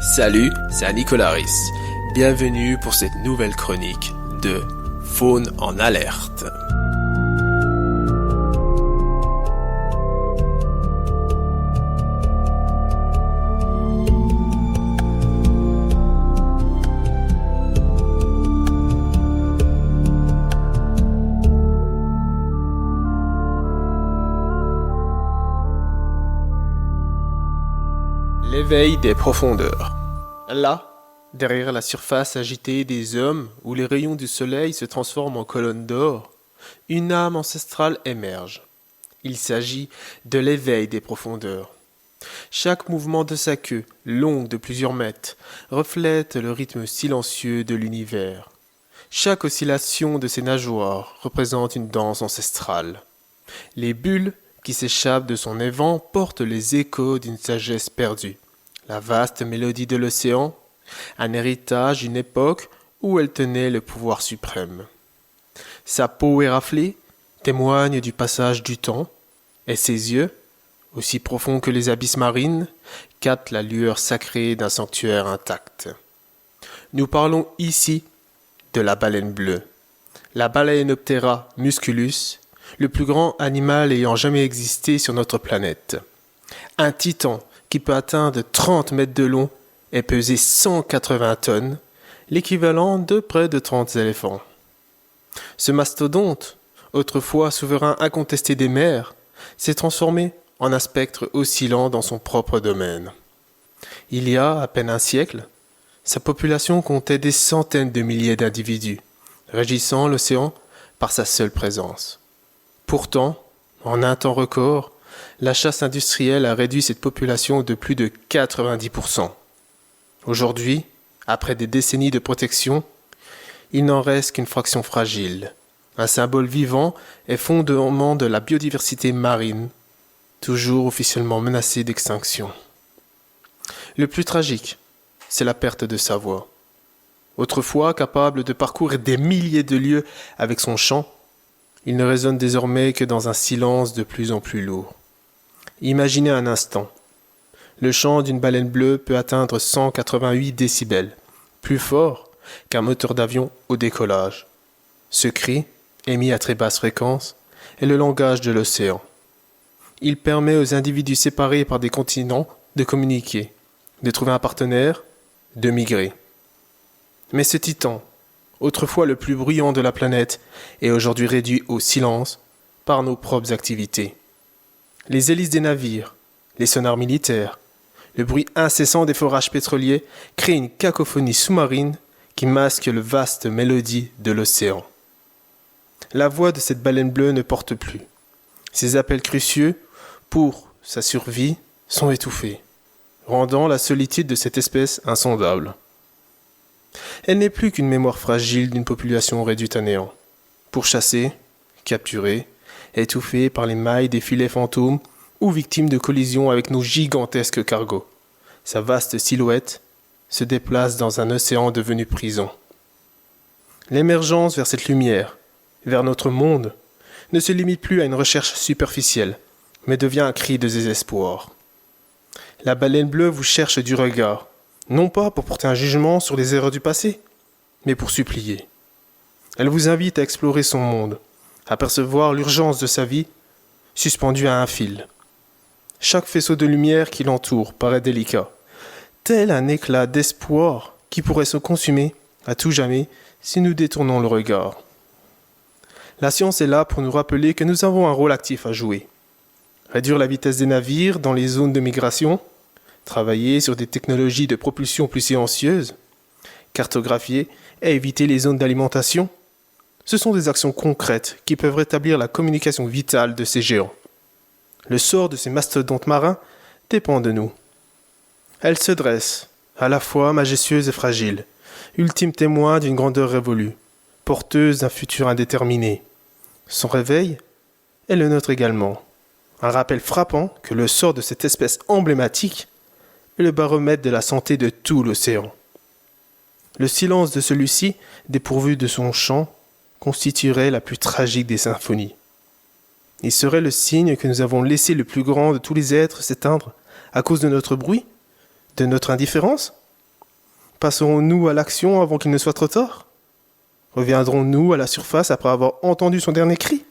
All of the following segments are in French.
Salut, c'est Anicolaris. Bienvenue pour cette nouvelle chronique de Faune en alerte. L'éveil des profondeurs. Là, derrière la surface agitée des hommes, où les rayons du soleil se transforment en colonnes d'or, une âme ancestrale émerge. Il s'agit de l'éveil des profondeurs. Chaque mouvement de sa queue, longue de plusieurs mètres, reflète le rythme silencieux de l'univers. Chaque oscillation de ses nageoires représente une danse ancestrale. Les bulles qui s'échappent de son évent portent les échos d'une sagesse perdue. La vaste mélodie de l'océan, un héritage d'une époque où elle tenait le pouvoir suprême. Sa peau éraflée témoigne du passage du temps, et ses yeux, aussi profonds que les abysses marines, captent la lueur sacrée d'un sanctuaire intact. Nous parlons ici de la baleine bleue, la Balaenoptera musculus, le plus grand animal ayant jamais existé sur notre planète. Un titan qui peut atteindre 30 mètres de long et peser 180 tonnes, l'équivalent de près de 30 éléphants. Ce mastodonte, autrefois souverain incontesté des mers, s'est transformé en un spectre oscillant dans son propre domaine. Il y a à peine un siècle, sa population comptait des centaines de milliers d'individus, régissant l'océan par sa seule présence. Pourtant, en un temps record, la chasse industrielle a réduit cette population de plus de 90%. Aujourd'hui, après des décennies de protection, il n'en reste qu'une fraction fragile, un symbole vivant et fondement de la biodiversité marine, toujours officiellement menacée d'extinction. Le plus tragique, c'est la perte de sa voix. Autrefois capable de parcourir des milliers de lieues avec son chant, il ne résonne désormais que dans un silence de plus en plus lourd. Imaginez un instant. Le chant d'une baleine bleue peut atteindre 188 décibels, plus fort qu'un moteur d'avion au décollage. Ce cri, émis à très basse fréquence, est le langage de l'océan. Il permet aux individus séparés par des continents de communiquer, de trouver un partenaire, de migrer. Mais ce titan, autrefois le plus bruyant de la planète, est aujourd'hui réduit au silence par nos propres activités. Les hélices des navires, les sonars militaires, le bruit incessant des forages pétroliers créent une cacophonie sous-marine qui masque le vaste mélodie de l'océan. La voix de cette baleine bleue ne porte plus. Ses appels crucieux, pour sa survie, sont étouffés, rendant la solitude de cette espèce insondable. Elle n'est plus qu'une mémoire fragile d'une population réduite à néant, pourchassée, capturée, étouffée par les mailles des filets fantômes ou victime de collisions avec nos gigantesques cargos. Sa vaste silhouette se déplace dans un océan devenu prison. L'émergence vers cette lumière, vers notre monde, ne se limite plus à une recherche superficielle, mais devient un cri de désespoir. La baleine bleue vous cherche du regard, non pas pour porter un jugement sur les erreurs du passé, mais pour supplier. Elle vous invite à explorer son monde, à percevoir l'urgence de sa vie, suspendue à un fil. Chaque faisceau de lumière qui l'entoure paraît délicat, tel un éclat d'espoir qui pourrait se consumer à tout jamais si nous détournons le regard. La science est là pour nous rappeler que nous avons un rôle actif à jouer. Réduire la vitesse des navires dans les zones de migration, travailler sur des technologies de propulsion plus silencieuses, cartographier et éviter les zones d'alimentation. Ce sont des actions concrètes qui peuvent rétablir la communication vitale de ces géants. Le sort de ces mastodontes marins dépend de nous. Elle se dresse, à la fois majestueuse et fragile, ultime témoin d'une grandeur révolue, porteuse d'un futur indéterminé. Son réveil est le nôtre également. Un rappel frappant que le sort de cette espèce emblématique est le baromètre de la santé de tout l'océan. Le silence de celui-ci, dépourvu de son chant, constituerait la plus tragique des symphonies. Il serait le signe que nous avons laissé le plus grand de tous les êtres s'éteindre à cause de notre bruit, de notre indifférence. Passerons-nous à l'action avant qu'il ne soit trop tard? Reviendrons-nous à la surface après avoir entendu son dernier cri?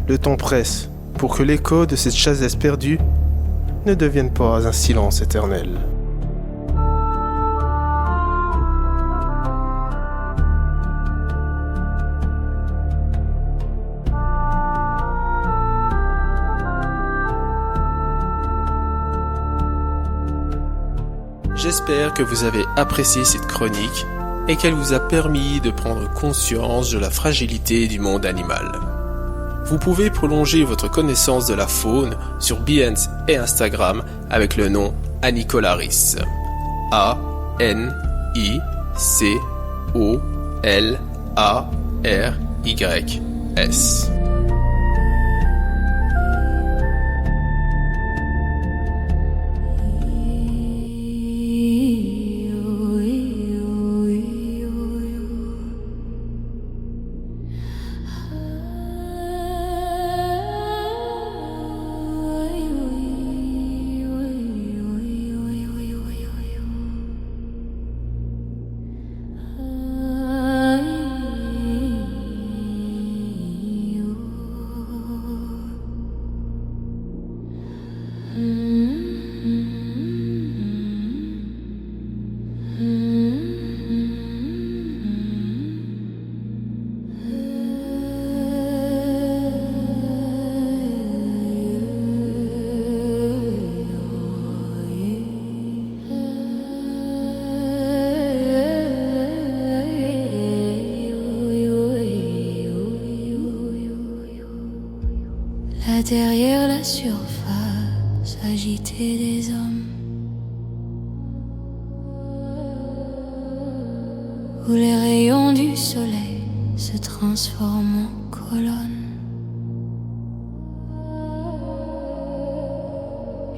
Le temps presse pour que l'écho de cette chasesse perdue ne devienne pas un silence éternel. J'espère que vous avez apprécié cette chronique et qu'elle vous a permis de prendre conscience de la fragilité du monde animal. Vous pouvez prolonger votre connaissance de la faune sur Behance et Instagram avec le nom Anicolaris. AnicolaryS. Là derrière la surface agitée des hommes, où les rayons du soleil se transforment en colonnes.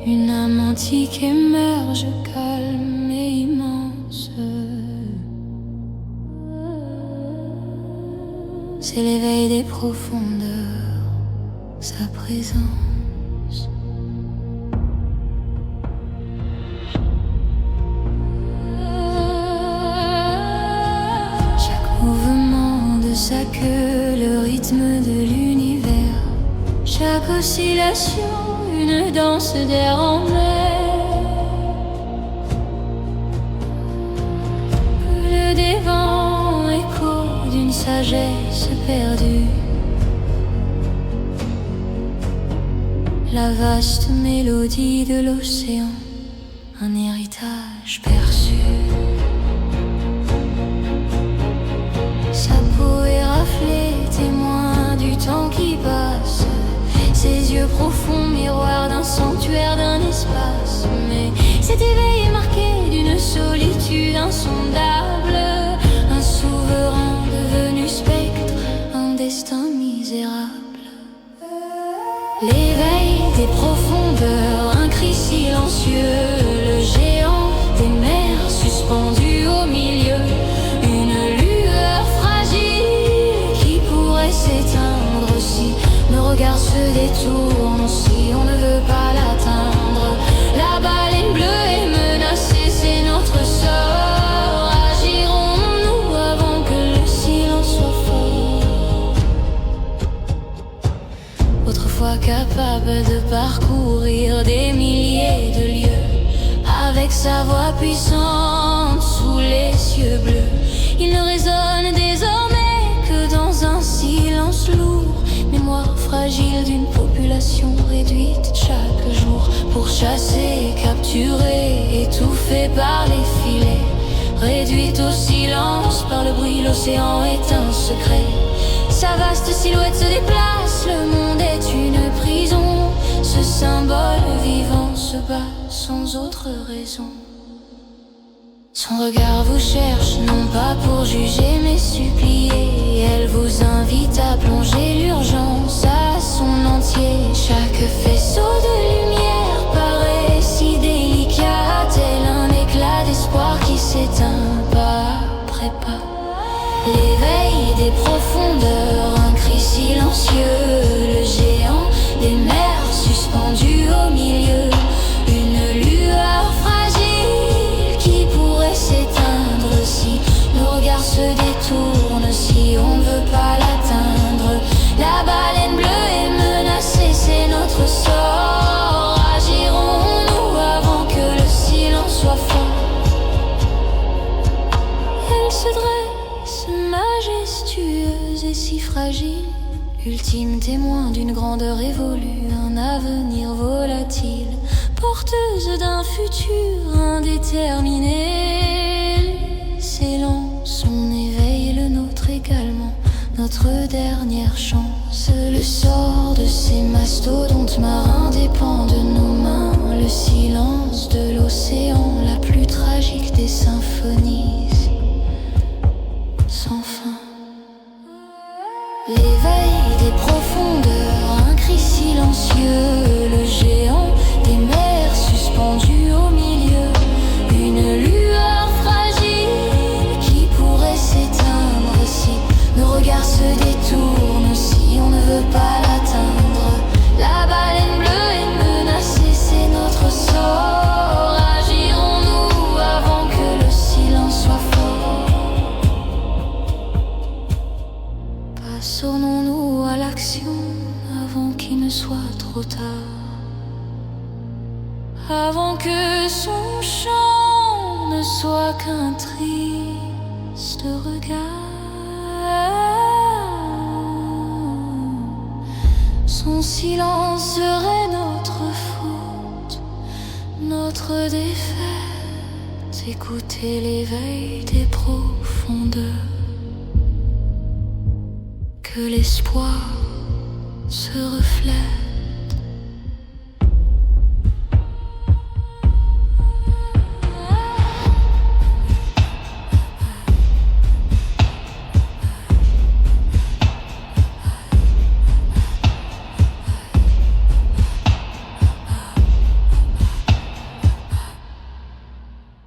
Une âme antique émerge calme et immense. C'est l'éveil des profondeurs, sa présence. Chaque mouvement de sa queue, le rythme de l'univers. Chaque oscillation, une danse d'air en mer. Le des vents, écho d'une sagesse perdue. La vaste mélodie de l'océan, un héritage perçu. Sa peau est raflée, témoin du temps qui passe. Ses yeux profonds, miroir d'un sanctuaire, d'un espace. Mais cet éveil est marqué d'une solitude insondable. Un souverain devenu spectre, un destin misérable. L'éveil des profondeurs, un cri silencieux. Le géant des mers suspendu au milieu. Une lueur fragile qui pourrait s'éteindre si nos regards se détournent, si on ne veut pas l'atteindre. La baleine bleue est menacée, c'est notre sort. Agirons-nous avant que le silence soit fort? Autrefois capable de parcourir des milliers de lieues, avec sa voix puissante sous les cieux bleus, il ne résonne désormais que dans un silence lourd. Mémoire fragile d'une population réduite chaque jour, pourchassée, capturée, étouffée par les filets. Réduite au silence par le bruit, l'océan est un secret. Sa vaste silhouette se déplace, le monde est une prison. Ce symbole vivant se bat sans autre raison. Son regard vous cherche, non pas pour juger mais supplier. Elle vous invite à plonger l'urgence à son entier. Chaque faisceau de lumière paraît si délicat, tel un éclat d'espoir qui s'éteint pas après pas. L'éveil des profondeurs, un cri silencieux. Le géant des mers suspendu au milieu. Une lueur fragile qui pourrait s'éteindre vertueuse et si fragile, ultime témoin d'une grandeur évolue, un avenir volatile, porteuse d'un futur indéterminé. S'élance, son éveil, le nôtre également, notre dernière chance. Le sort de ces mastodontes marins dépend de nos mains. Le silence de l'océan, la plus tragique des symphonies sans fin. L'éveil des profondeurs, un cri silencieux, le géant des mers suspendu au milieu, une lueur fragile qui pourrait s'éteindre si nos regards se détournent, si on ne veut pas l'atteindre. La baleine bleue est menacée, c'est notre sort. Agirons-nous avant que le silence soit fort? Passons-nous à l'action avant qu'il ne soit trop tard, avant que son chant ne soit qu'un triste regard. Son silence serait notre faute, notre défaite. Écoutez l'éveil des profondeurs, que l'espoir se reflète